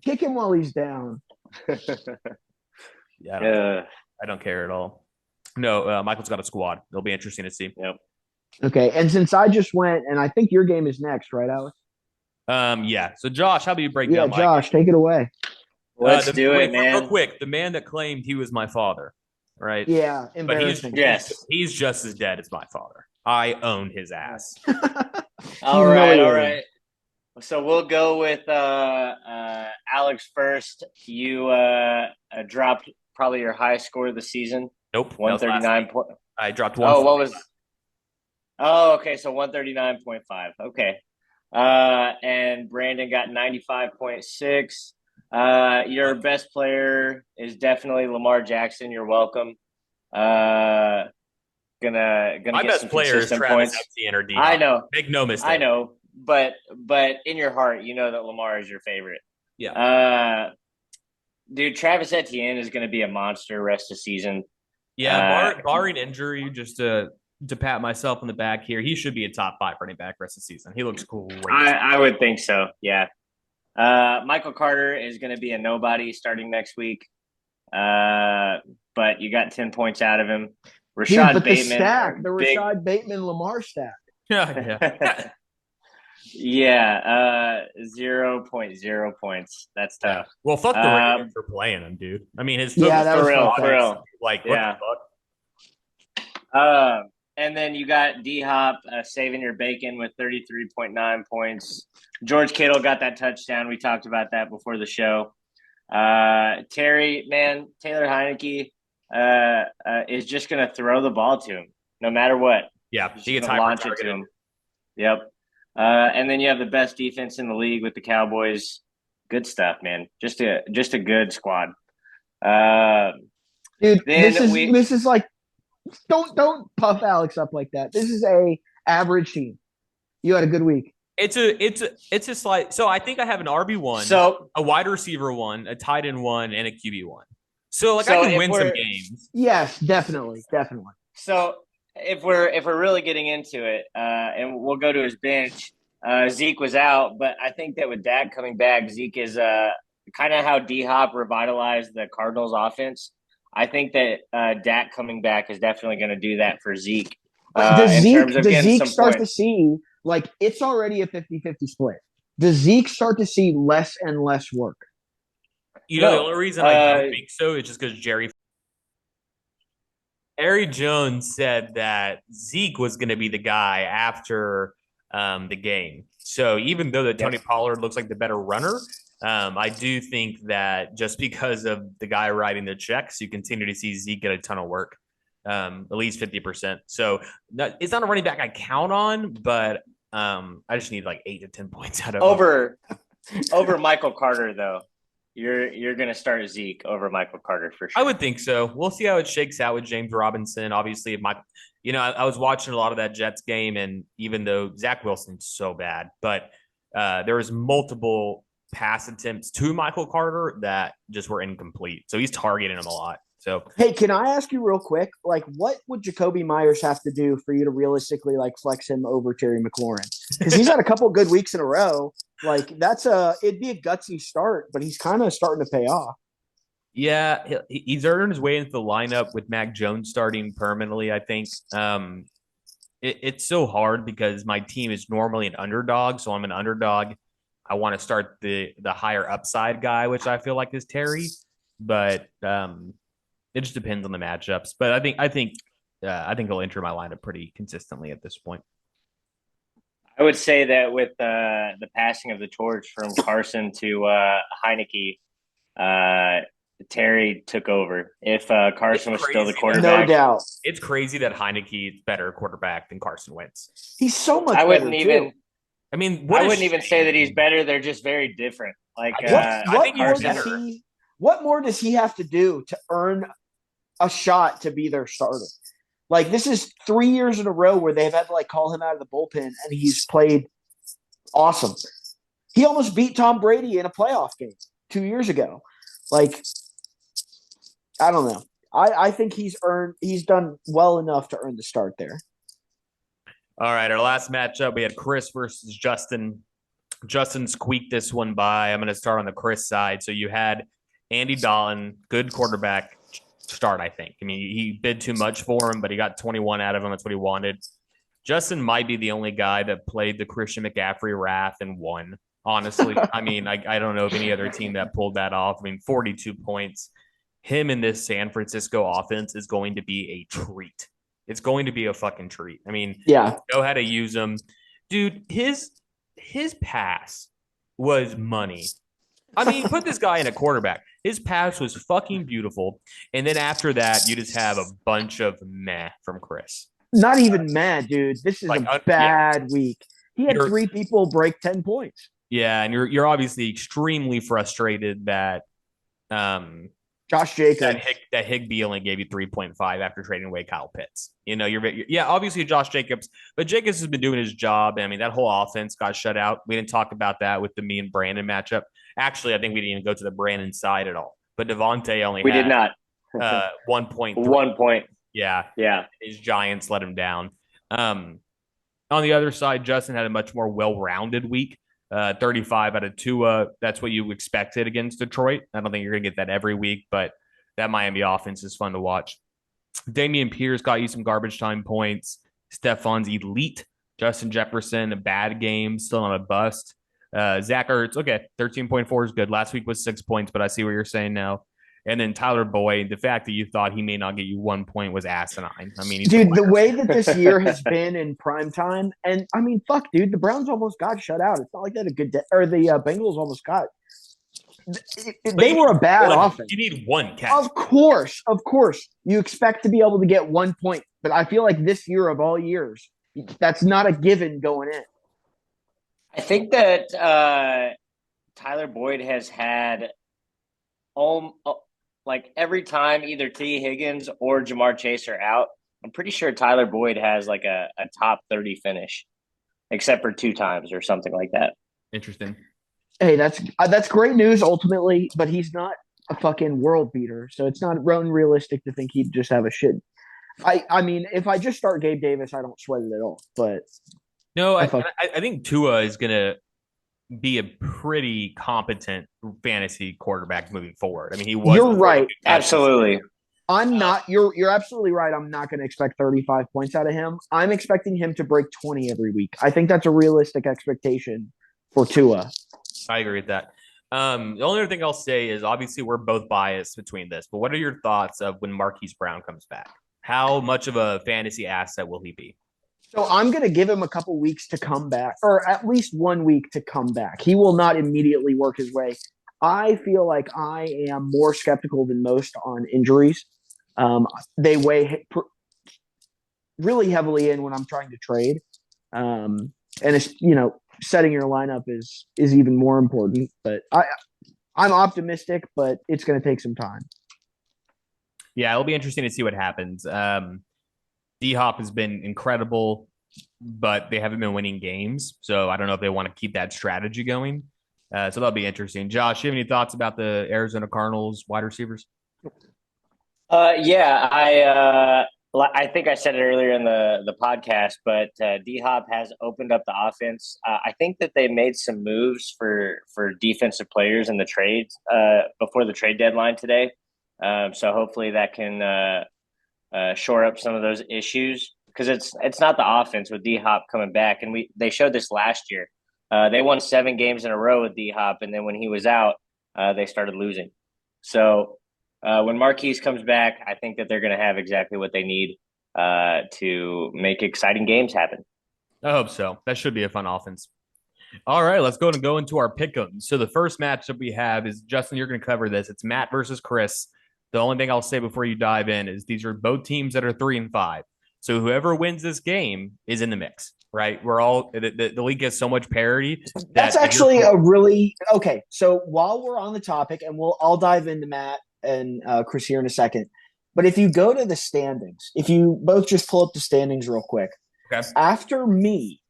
B: Kick him while he's down.
A: I don't care at all. No, Michael's got a squad. It'll be interesting to see.
C: Yep.
B: Okay, and since I just went, and I think your game is next, right, Alex?
A: Yeah. So, Josh, how about you break down?
B: Yeah, Josh, take it away.
C: Let's do it, man.
A: Real quick, the man that claimed he was my father, right?
B: Yeah, embarrassing.
A: But he's just as dead as my father. I own his ass.
C: All right. So we'll go with Alex first. You dropped probably your highest score of the season.
A: Nope.
C: 139.
A: I dropped
C: Oh,
A: 1.
C: what was? Oh, okay. So 139.5. Okay. And Brandon got 95.6. Your best player is definitely Lamar Jackson. You're welcome. Gonna
A: My
C: get
A: best
C: some
A: player is
C: consistent
A: Travis
C: points.
A: Etienne or D.
C: I know.
A: Make no mistake.
C: I know. But in your heart, you know that Lamar is your favorite.
A: Yeah.
C: Dude, Travis Etienne is going to be a monster rest of season.
A: Yeah, barring injury, just to pat myself on the back here, he should be a top 5 running back rest of the season. He looks great.
C: I would think so. Yeah. Michael Carter is going to be a nobody starting next week. But you got 10 points out of him. Rashad Bateman.
B: The Rashad Bateman Lamar stack.
A: Yeah.
C: Yeah, 0.0 points. That's tough.
A: Well, fuck the Ravens for playing him, dude. I mean, his
B: that was
C: for real.
A: Like, what the
C: fuck? And then you got D-Hop saving your bacon with 33.9 points. George Kittle got that touchdown. We talked about that before the show. Taylor Heineke is just going to throw the ball to him no matter what.
A: Yeah,
C: he gets launch it to him. Yep. And then you have the best defense in the league with the Cowboys. Good stuff, man. Just a good squad.
B: Dude, this is like don't puff Alex up like that. This is a average team. You had a good week.
A: It's a slight. So I think I have an RB1,
C: so
A: a wide receiver 1, a tight end 1, and a QB1. So I can win some games.
B: Yes, definitely.
C: So if we're really getting into it, and we'll go to his bench. Zeke was out, but I think that with Dak coming back, Zeke is kind of how D-Hop revitalized the Cardinals offense. I think that Dak coming back is definitely going to do that for Zeke.
B: Does Zeke start to see, like, it's already a 50-50 split. Does Zeke start to see less and less work?
A: The only reason I don't think so is just because Jerry Jones said that Zeke was going to be the guy after the game. So even though Tony Pollard looks like the better runner, I do think that just because of the guy writing the checks, you continue to see Zeke get a ton of work, at least 50%. So it's not a running back I count on, but I just need like 8 to 10 points out of
C: over Michael Carter, though. You're going to start Zeke over Michael Carter for sure.
A: I would think so. We'll see how it shakes out with James Robinson. Obviously, I was watching a lot of that Jets game, and even though Zach Wilson's so bad, but there was multiple pass attempts to Michael Carter that just were incomplete. So he's targeting him a lot. So,
B: hey, can I ask you real quick, like, what would Jacoby Myers have to do for you to realistically, like, flex him over Terry McLaurin? Because he's had a couple good weeks in a row. Like, it'd be a gutsy start, but he's kind of starting to pay off.
A: Yeah, he's earned his way into the lineup with Mac Jones starting permanently, I think. It's so hard because my team is normally an underdog, so I'm an underdog. I want to start the higher upside guy, which I feel like is Terry, but it just depends on the matchups. But I think he'll enter my lineup pretty consistently at this point.
C: I would say that with the passing of the torch from Carson to Heineke, Terry took over. If Carson was still the quarterback,
B: no doubt,
A: it's crazy that Heinicke is better quarterback than Carson Wentz.
B: He's so much.
C: I wouldn't even.
B: Too.
A: I mean,
C: I wouldn't even say that he's better. They're just very different. Like,
B: what more does he have to do to earn a shot to be their starter? Like, this is 3 years in a row where they've had to, like, call him out of the bullpen, and he's played awesome. He almost beat Tom Brady in a playoff game 2 years ago. Like, I don't know. I think he's done well enough to earn the start there.
A: All right, our last matchup, we had Chris versus Justin. Justin squeaked this one by. I'm going to start on the Chris side. So you had Andy Dalton, good quarterback start, I think. I mean, he bid too much for him, but he got 21 out of him. That's what he wanted. Justin might be the only guy that played the Christian McCaffrey wrath and won, honestly. I mean, I don't know of any other team that pulled that off. I mean, 42 points. Him in this San Francisco offense is going to be a treat. It's going to be a fucking treat. I mean,
B: yeah,
A: know how to use him. Dude, his his pass was money. I mean, put this guy in a quarterback. His pass was fucking beautiful. And then after that, you just have a bunch of meh from Chris.
B: Not even mad, dude. This is a bad week. He had 3 people break 10 points.
A: Yeah, and you're obviously extremely frustrated that
B: Josh Jacobs,
A: that Higbee only gave you 3.5 after trading away Kyle Pitts. You know, you're obviously Josh Jacobs, but Jacobs has been doing his job. I mean, that whole offense got shut out. We didn't talk about that with the me and Brandon matchup. Actually, I think we didn't even go to the Brandon side at all. But Devontae only
C: did not
A: 1 point.
C: 1 point.
A: Yeah. His Giants let him down. On the other side, Justin had a much more well-rounded week. 35 out of Tua. That's what you expected against Detroit. I don't think you're going to get that every week, but that Miami offense is fun to watch. Damian Pierce got you some garbage time points. Stefan's elite. Justin Jefferson, a bad game, still on a bust. Zach Ertz, okay, 13.4 is good. Last week was 6 points, but I see what you're saying now. And then Tyler Boyd, the fact that you thought he may not get you 1 point was asinine. I mean,
B: dude, the way that this year has been in prime time, and I mean, fuck, dude, the Browns almost got shut out. It's not like that a good day, or the Bengals almost got. They were a bad offense.
A: You need one catch.
B: Of course, you expect to be able to get 1 point, but I feel like this year of all years, that's not a given going in.
C: I think that Tyler Boyd has had like every time either T. Higgins or Jamar Chase are out, I'm pretty sure Tyler Boyd has like a top 30 finish, except for 2 times or something like that.
A: Interesting.
B: Hey, that's great news ultimately, but he's not a fucking world beater, so it's not unrealistic to think he'd just have a shit. I mean, if I just start Gabe Davis, I don't sweat it at all. But
A: no, I think Tua is gonna be a pretty competent fantasy quarterback moving forward. I mean, he was.
B: You're right.
C: Absolutely.
B: I'm not. You're absolutely right. I'm not going to expect 35 points out of him. I'm expecting him to break 20 every week. I think that's a realistic expectation for Tua.
A: I agree with that. The only other thing I'll say is obviously we're both biased between this, but what are your thoughts of when Marquise Brown comes back? How much of a fantasy asset will he be?
B: So I'm going to give him a couple weeks to come back, or at least 1 week to come back. He will not immediately work his way. I feel like I am more skeptical than most on injuries. They weigh really heavily in when I'm trying to trade. And it's, setting your lineup is even more important. But I'm optimistic, but it's going to take some time.
A: Yeah, it'll be interesting to see what happens. D-Hop has been incredible, but they haven't been winning games. So I don't know if they want to keep that strategy going. So that'll be interesting. Josh, you have any thoughts about the Arizona Cardinals wide receivers?
C: Yeah, I think I said it earlier in the podcast, but D-Hop has opened up the offense. I think that they made some moves for defensive players in the trades before the trade deadline today. So hopefully that can shore up some of those issues, because it's not the offense with D-Hop coming back. And they showed this last year. They won 7 games in a row with D-Hop, and then when he was out, they started losing. So when Marquise comes back, I think that they're going to have exactly what they need to make exciting games happen.
A: I hope so. That should be a fun offense. All right, let's go into our pick'ems. So the first matchup we have is, Justin, you're going to cover this. It's Matt versus Chris. The only thing I'll say before you dive in is these are both teams that are 3-5. So whoever wins this game is in the mix, right? We're all the league has so much parity.
B: That's actually a really okay. So while we're on the topic, and I'll dive into Matt and Chris here in a second. But if you go to the standings, if you both just pull up the standings real quick,
A: okay.
B: After me,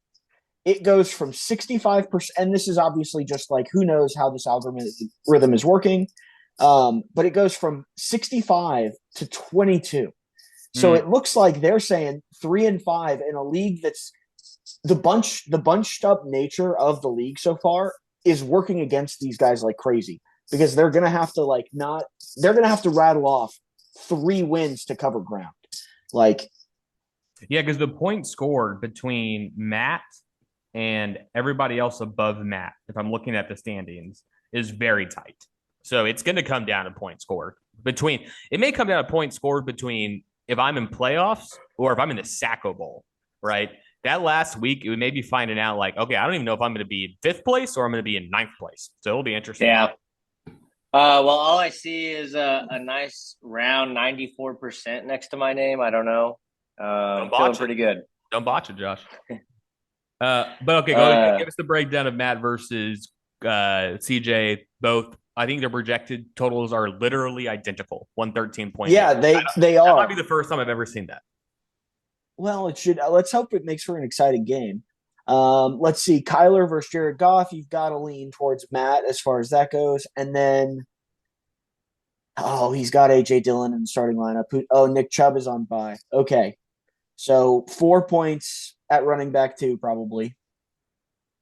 B: it goes from 65%. And this is obviously just like, who knows how this algorithm is working. But it goes from 65 to 22. So it looks like they're saying 3-5 in a league that's the bunched up nature of the league so far is working against these guys like crazy, because they're going to have to rattle off 3 wins to cover ground.
A: Because the point scored between Matt and everybody else above Matt, if I'm looking at the standings, is very tight. So it's going to come down to point scored between. It may come down to point scored between if I'm in playoffs or if I'm in the Sacco Bowl, right? that last week, it would maybe finding out like, okay, I don't even know if I'm going to be in 5th place or I'm going to be in 9th place. So it'll be interesting.
C: Yeah. Well, all I see is a nice round 94% next to my name. I don't know. Feeling pretty good.
A: Don't botch it, Josh. But okay, go give us the breakdown of Matt versus CJ. Both, I think their projected totals are literally identical. 113.8.
B: Yeah, they
A: That
B: are.
A: might be the first time I've ever seen that.
B: Well, it should. Let's hope it makes for an exciting game. Let's see, Kyler versus Jared Goff. You've got to lean towards Matt as far as that goes, and then he's got AJ Dillon in the starting lineup. Nick Chubb is on bye. Okay, so 4 points at running back 2 probably.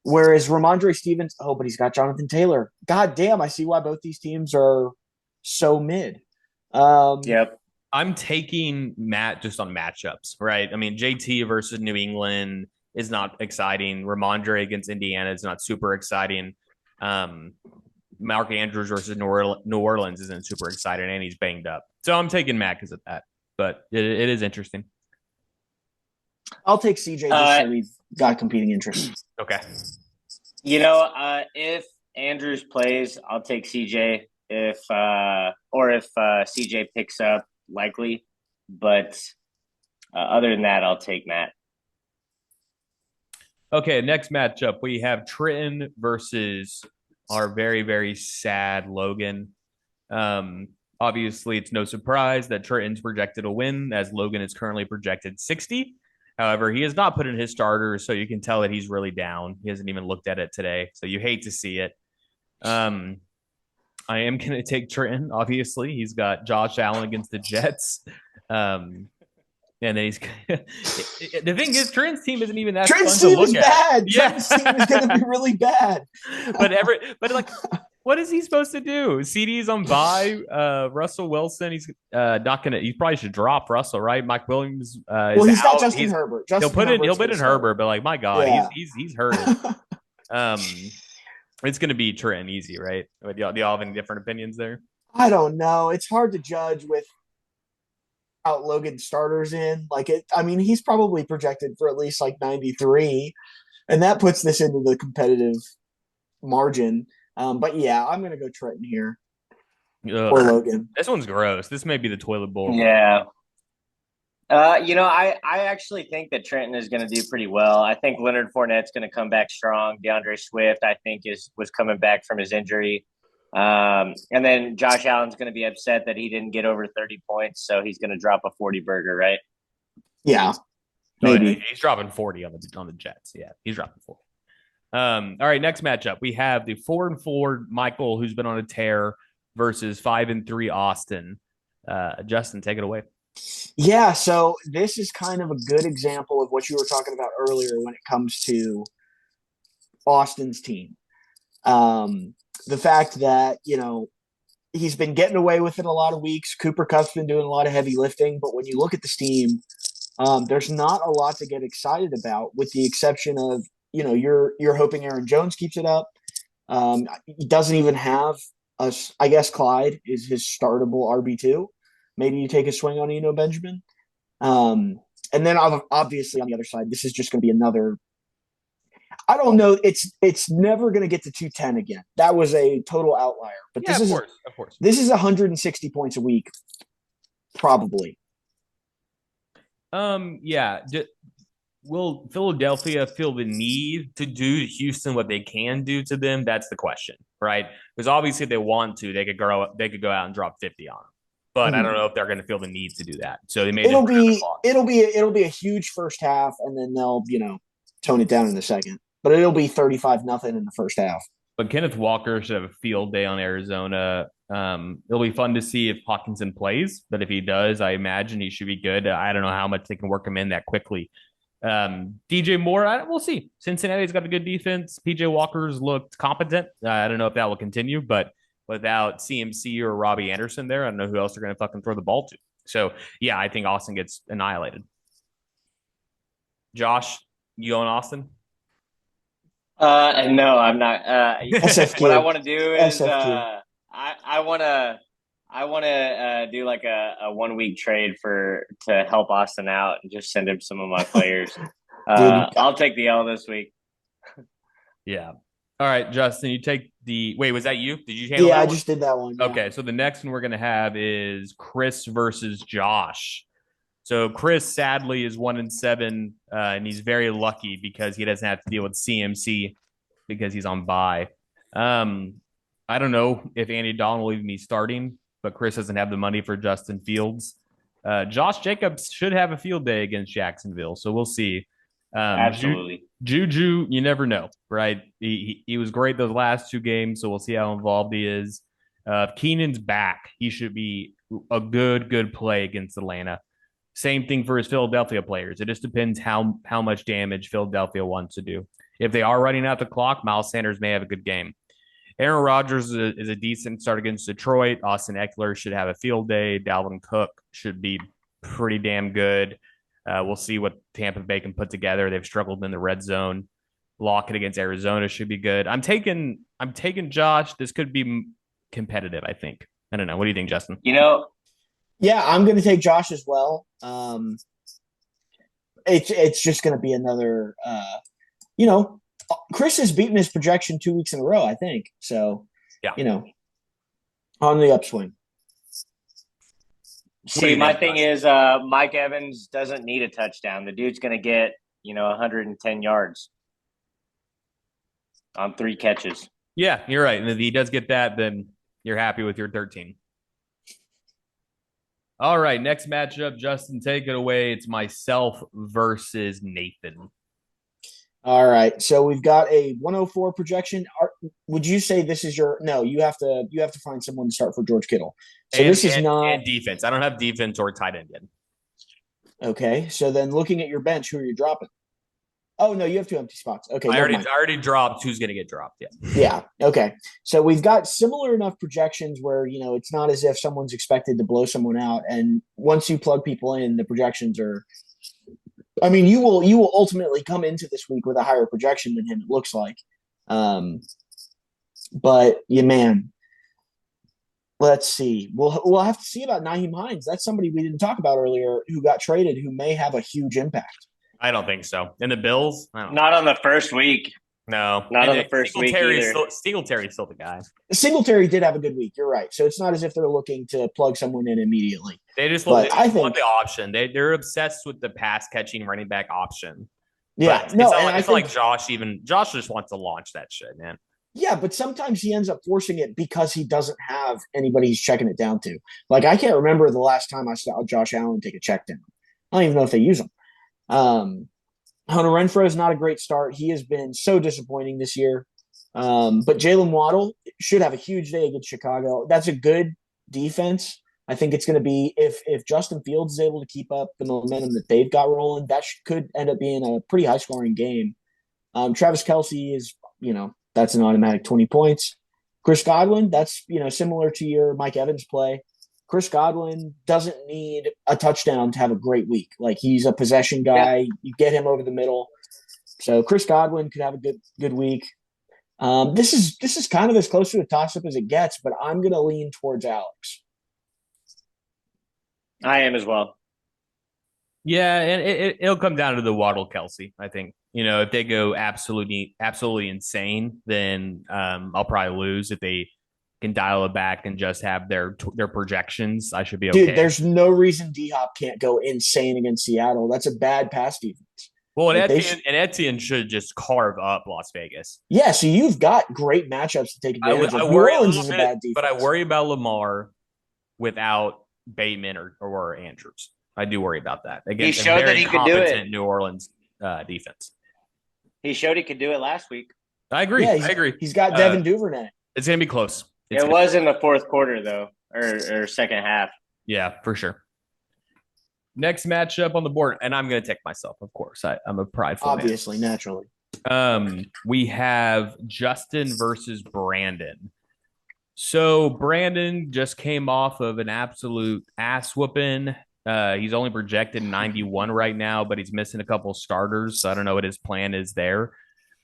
B: Whereas Ramondre Stevens, but he's got Jonathan Taylor. God damn, I see why both these teams are so mid.
C: Yep.
A: I'm taking Matt just on matchups, right? I mean, JT versus New England is not exciting. Ramondre against Indiana is not super exciting. Mark Andrews versus New Orleans isn't super exciting, and he's banged up. So I'm taking Matt because of that. But it is interesting.
B: I'll take CJ just so we've got competing interests.
A: Okay.
C: If Andrews plays, I'll take CJ. If CJ picks up, likely. But other than that, I'll take Matt.
A: Okay, next matchup, we have Trenton versus our very, very sad Logan. Obviously, it's no surprise that Trenton's projected a win, as Logan is currently projected 60. However, he has not put in his starters, so you can tell that he's really down. He hasn't even looked at it today, so you hate to see it. I am going to take Trenton, obviously. He's got Josh Allen against the Jets. And then he's the thing is, Trenton's team isn't even that
B: Trenton's
A: fun to
B: team
A: look
B: is
A: at.
B: bad.
A: Yeah.
B: Trenton's team is going to be really bad.
A: But like, what is he supposed to do? CD's on bye. Russell Wilson, he's not gonna. He probably should drop Russell, right? Mike Williams.
B: Well, he's got Justin Herbert.
A: He'll put in Herbert, but like, my God,
B: yeah.
A: he's hurt. It's gonna be Trenton easy, right? Do y'all have any different opinions there?
B: I don't know. It's hard to judge with out Logan starters in. He's probably projected for at least like 93, and that puts this into the competitive margin. But yeah, I'm gonna go Trenton here. Or Logan.
A: This one's gross. This may be the toilet bowl.
C: Yeah. I actually think that Trenton is going to do pretty well. I think Leonard Fournette's going to come back strong. DeAndre Swift, I think, was coming back from his injury. And then Josh Allen's going to be upset that he didn't get over 30 points, so he's going to drop a 40 burger, right?
B: Yeah, maybe.
A: He's dropping 40 on the Jets. Yeah, he's dropping 40. All right, next matchup. We have the 4-4 Michael, who's been on a tear, versus 5-3 Austin. Justin, take it away.
B: Yeah, so this is kind of a good example of what you were talking about earlier when it comes to Austin's team. The fact that, he's been getting away with it a lot of weeks. Cooper Kupp's been doing a lot of heavy lifting, but when you look at this team, there's not a lot to get excited about, with the exception of, you're hoping Aaron Jones keeps it up. He doesn't even have I guess Clyde is his startable RB2. Maybe you take a swing on Eno Benjamin. And then obviously on the other side, this is just going to be another. I don't know. It's never going to get to 210 again. That was a total outlier. But
A: yeah, of course.
B: This is 160 points a week, probably.
A: Yeah. Will Philadelphia feel the need to do to Houston what they can do to them? That's the question, right? Because obviously, if they want to, they could go out and drop 50 on them. But I don't know if they're going to feel the need to do that. So they may. It'll
B: be a huge first half, and then they'll tone it down in the second. But it'll be 35-0 in the first half.
A: But Kenneth Walker should have a field day on Arizona. It'll be fun to see if Hawkinson plays. But if he does, I imagine he should be good. I don't know how much they can work him in that quickly. DJ Moore, we'll see. Cincinnati's got a good defense. PJ Walker's looked competent. I don't know if that will continue, but without CMC or Robbie Anderson there, I don't know who else they're going to fucking throw the ball to. So, yeah, I think Austin gets annihilated. Josh, you going Austin?
C: No, I'm not.
B: SFQ.
C: What I want to do is I want to do like a 1 week trade to help Austin out and just send him some of my players.
B: Dude,
C: I'll take the L this week.
A: Yeah. All right, Justin, you take the wait, was that you? Did you handle
B: yeah,
A: that
B: I
A: one?
B: just did that one. Yeah.
A: Okay, so the next one we're gonna have is Chris versus Josh. So Chris sadly is 1-7, and he's very lucky because he doesn't have to deal with CMC because he's on bye. Um, I don't know if Andy Donald will even be starting, but Chris doesn't have the money for Justin Fields. Josh Jacobs should have a field day against Jacksonville, so we'll see.
C: Absolutely.
A: Juju, you never know, right? He was great those last two games, so we'll see how involved he is. If Keenan's back, he should be a good play against Atlanta. Same thing for his Philadelphia players. It just depends how much damage Philadelphia wants to do. If they are running out the clock, Miles Sanders may have a good game. Aaron Rodgers is a decent start against Detroit. Austin Eckler should have a field day. Dalvin Cook should be pretty damn good. We'll see what Tampa Bay can put together. They've struggled in the red zone. Lockett against Arizona should be good. I'm taking Josh. This could be competitive, I think. I don't know. What do you think, Justin?
B: Yeah, I'm going to take Josh as well. It's just going to be another, Chris has beaten his projection 2 weeks in a row, I think. So,
A: yeah,
B: on the upswing.
C: See, my thing is Mike Evans doesn't need a touchdown. The dude's going to get, 110 yards on 3 catches.
A: Yeah, you're right. And if he does get that, then you're happy with your 13. All right, next matchup, Justin, take it away. It's myself versus Nathan.
B: All right, so we've got a 104 projection. Would you say this is your? No, you have to find someone to start for George Kittle. So this is not
A: defense. I don't have defense or tight end yet.
B: Okay, so then looking at your bench, who are you dropping? Oh no, you have 2 empty spots. Okay,
A: I already dropped who's going to get dropped. Yeah.
B: Yeah. Okay. So we've got similar enough projections where it's not as if someone's expected to blow someone out, and once you plug people in, the projections are. I mean, you will ultimately come into this week with a higher projection than him. It looks like, but man, let's see. We'll have to see about Nyheim Hines. That's somebody we didn't talk about earlier who got traded, who may have a huge impact.
A: I don't think so. And the Bills?
C: Not on the first week.
A: No.
C: Not on the first week either.
A: Singletary's still the guy.
B: Singletary did have a good week. You're right. So it's not as if they're looking to plug someone in immediately.
A: They just want the option. They're obsessed with the pass catching running back option.
B: Yeah.
A: But it's not like Josh just wants to launch that shit, man.
B: Yeah, but sometimes he ends up forcing it because he doesn't have anybody he's checking it down to. Like, I can't remember the last time I saw Josh Allen take a check down. I don't even know if they use him. Hunter Renfrow is not a great start. He has been so disappointing this year. But Jalen Waddle should have a huge day against Chicago. That's a good defense. I think it's going to be if Justin Fields is able to keep up the momentum that they've got rolling, that could end up being a pretty high scoring game. Travis Kelce is, that's an automatic 20 points. Chris Godwin, that's, similar to your Mike Evans play. Chris Godwin doesn't need a touchdown to have a great week. Like, he's a possession guy. Yeah. You get him over the middle. So Chris Godwin could have a good week. This is kind of as close to a toss-up as it gets, but I'm going to lean towards Alex.
C: I am as well.
A: Yeah, and it'll come down to the Waddle Kelce, I think. If they go absolutely insane, then I'll probably lose. If they can dial it back and just have their projections, I should be okay.
B: Dude, there's no reason D-Hop can't go insane against Seattle. That's a bad pass defense.
A: Well, and Etienne should just carve up Las Vegas.
B: Yeah, so you've got great matchups to take advantage of. New Orleans is a bad defense.
A: But I worry about Lamar without Bateman or Andrews. I do worry about that.
C: He showed that he could do it.
A: New Orleans defense.
C: He showed he could do it last week.
A: I agree.
B: Yeah, I agree. He's got Devin Duvernay.
A: It's going to be close.
C: It was in the fourth quarter, though, or second half.
A: Yeah, for sure. Next matchup on the board, and I'm going to take myself, of course. I'm a prideful
B: Obviously,
A: man.
B: Naturally.
A: We have Justin versus Brandon. So Brandon just came off of an absolute ass whooping. He's only projected 91 right now, but he's missing a couple starters. So I don't know what his plan is there.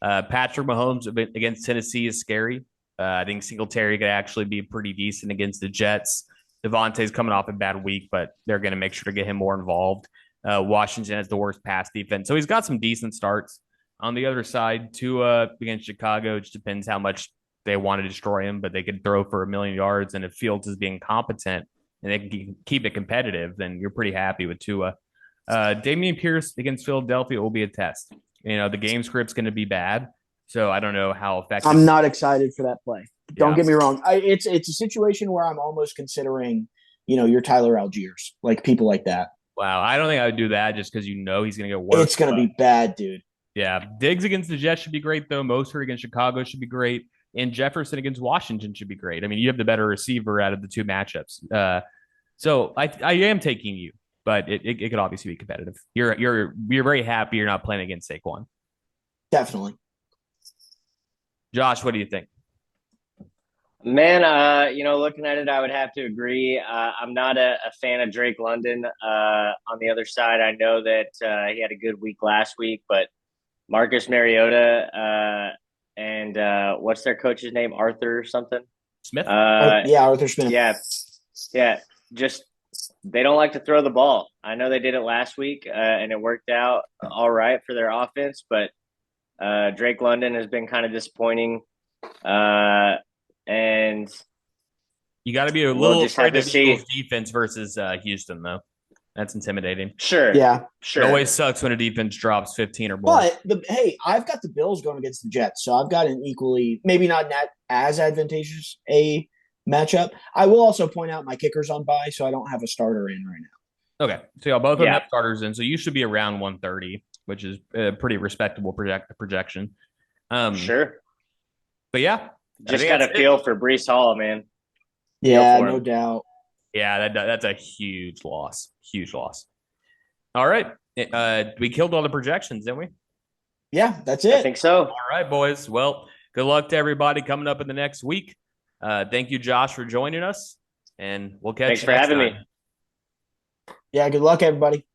A: Patrick Mahomes against Tennessee is scary. I think Singletary could actually be pretty decent against the Jets. Devontae's coming off a bad week, but they're going to make sure to get him more involved. Washington has the worst pass defense. So he's got some decent starts. On the other side, Tua against Chicago, it just depends how much they want to destroy him, but they could throw for 1,000,000 yards. And if Fields is being competent and they can keep it competitive, then you're pretty happy with Tua. Damian Pierce against Philadelphia will be a test. The game script's going to be bad. So I don't know how effective.
B: I'm not excited for that play. Don't
A: Yeah.
B: get me wrong. It's a situation where I'm almost considering, your Tyler Algiers, like people like that.
A: Wow. I don't think I would do that just because he's going to get worse.
B: It's going to be bad, dude.
A: Yeah. Diggs against the Jets should be great, though. Mostert against Chicago should be great. And Jefferson against Washington should be great. I mean, you have the better receiver out of the two matchups. So I am taking you, but it could obviously be competitive. You're very happy you're not playing against Saquon.
B: Definitely.
A: Josh, what do you think?
C: Man, looking at it, I would have to agree. I'm not a fan of Drake London. On the other side, I know that he had a good week last week, but Marcus Mariota and what's their coach's name? Arthur something?
A: Smith?
B: Arthur Smith.
C: Yeah. Just they don't like to throw the ball. I know they did it last week, and it worked out all right for their offense, but Drake London has been kind of disappointing. And
A: you got to be a little afraid of Eagles defense versus Houston, though. That's intimidating.
C: Sure.
B: Yeah.
C: Sure.
A: It always sucks when a defense drops 15 or more.
B: But I've got the Bills going against the Jets, so I've got an equally, maybe not as advantageous a matchup. I will also point out my kicker's on bye, so I don't have a starter in right now.
A: Okay. So y'all both have starters in, so you should be around 130, which is a pretty respectable projection.
C: Sure.
A: But yeah.
C: Just got a feel for Breece Hall, man.
B: Yeah, no doubt.
A: Yeah, that's a huge loss. Huge loss. All right. We killed all the projections, didn't we?
B: Yeah, that's it.
C: I think so.
A: All right, boys. Well, good luck to everybody coming up in the next week. Thank you, Josh, for joining us, and we'll catch you next time.
C: Thanks for having me.
B: Yeah, good luck, everybody.